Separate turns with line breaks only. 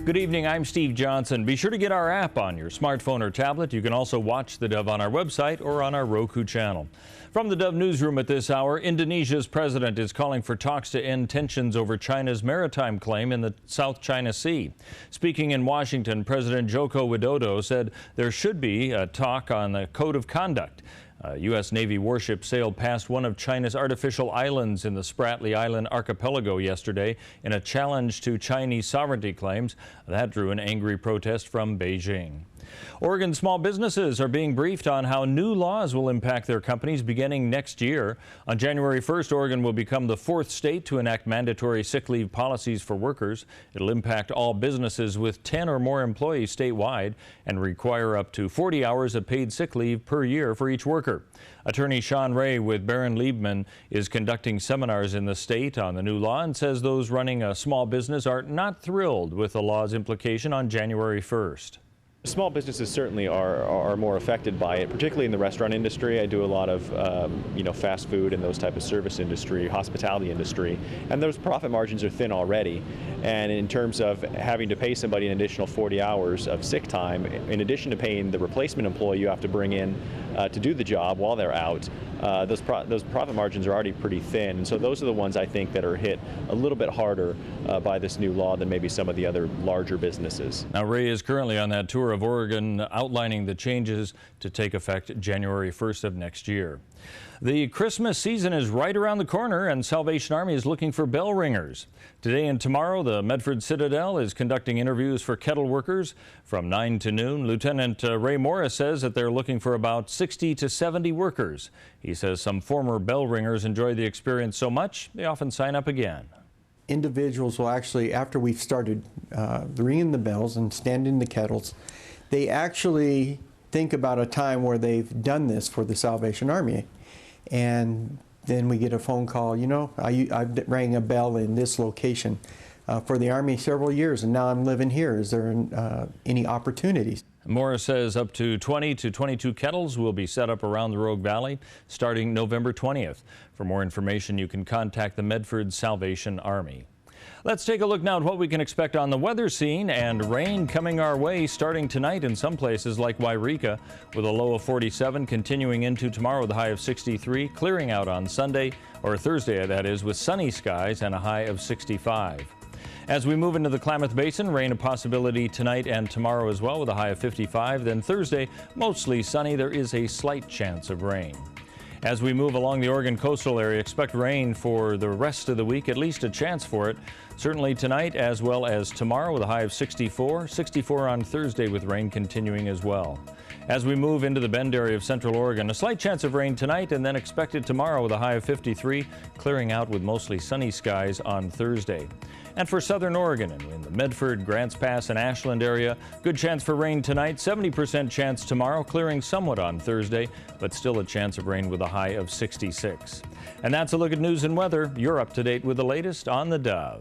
Good evening, I'm Steve Johnson. Be sure to get our app on your smartphone or tablet. You can also watch the Dove on our website or on our Roku channel. From the Dove newsroom at this hour, Indonesia's president is calling for talks to end tensions over China's maritime claim in the South China Sea. Speaking in Washington, President Joko Widodo said there should be a talk on the code of conduct. A U.S. Navy warship sailed past one of China's artificial islands in the Spratly Island archipelago yesterday in a challenge to Chinese sovereignty claims. That drew an angry protest from Beijing. Oregon small businesses are being briefed on how new laws will impact their companies beginning next year. On January 1st, Oregon will become the fourth state to enact mandatory sick leave policies for workers. It'll impact all businesses with 10 or more employees statewide and require up to 40 hours of paid sick leave per year for each worker. Attorney Sean Ray with Barron Liebman is conducting seminars in the state on the new law and says those running a small business are not thrilled with the law's implication on January 1st.
Small businesses certainly are more affected by it, particularly in the restaurant industry. I do a lot of fast food and those type of service industry, hospitality industry, and those profit margins are thin already. And in terms of having to pay somebody an additional 40 hours of sick time, in addition to paying the replacement employee you have to bring in to do the job while they're out, those profit margins are already pretty thin. And so those are the ones I think that are hit a little bit harder by this new law than maybe some of the other larger businesses.
Now, Ray is currently on that tour of Oregon outlining the changes to take effect January 1st of next year. The Christmas season is right around the corner, and Salvation Army is looking for bell ringers. Today and tomorrow, the Medford Citadel is conducting interviews for kettle workers from 9 to noon. Lieutenant Ray Morris says that they're looking for about 60 to 70 workers. He says some former bell ringers enjoy the experience so much, they often sign up again.
Individuals will actually, after we've started ringing the bells and standing the kettles, they actually think about a time where they've done this for the Salvation Army. And then we get a phone call, I rang a bell in this location for the Army several years, and now I'm living here. Is there any opportunities?
Morris says up to 20 to 22 kettles will be set up around the Rogue Valley starting November 20th. For more information, you can contact the Medford Salvation Army. Let's take a look now at what we can expect on the weather scene, and rain coming our way starting tonight in some places like Wairika with a low of 47, continuing into tomorrow with a high of 63, clearing out on Sunday, or Thursday that is, with sunny skies and a high of 65. As we move into the Klamath Basin, rain a possibility tonight and tomorrow as well with a high of 55. Then Thursday, mostly sunny. There is a slight chance of rain. As we move along the Oregon coastal area, expect rain for the rest of the week, at least a chance for it. Certainly tonight as well as tomorrow with a high of 64. 64 on Thursday with rain continuing as well. As we move into the Bend area of Central Oregon, a slight chance of rain tonight and then expected tomorrow with a high of 53, clearing out with mostly sunny skies on Thursday. And for southern Oregon and in the Medford, Grants Pass, and Ashland area, good chance for rain tonight, 70% chance tomorrow, clearing somewhat on Thursday, but still a chance of rain with a high of 66. And that's a look at news and weather. You're up to date with the latest on the Dove.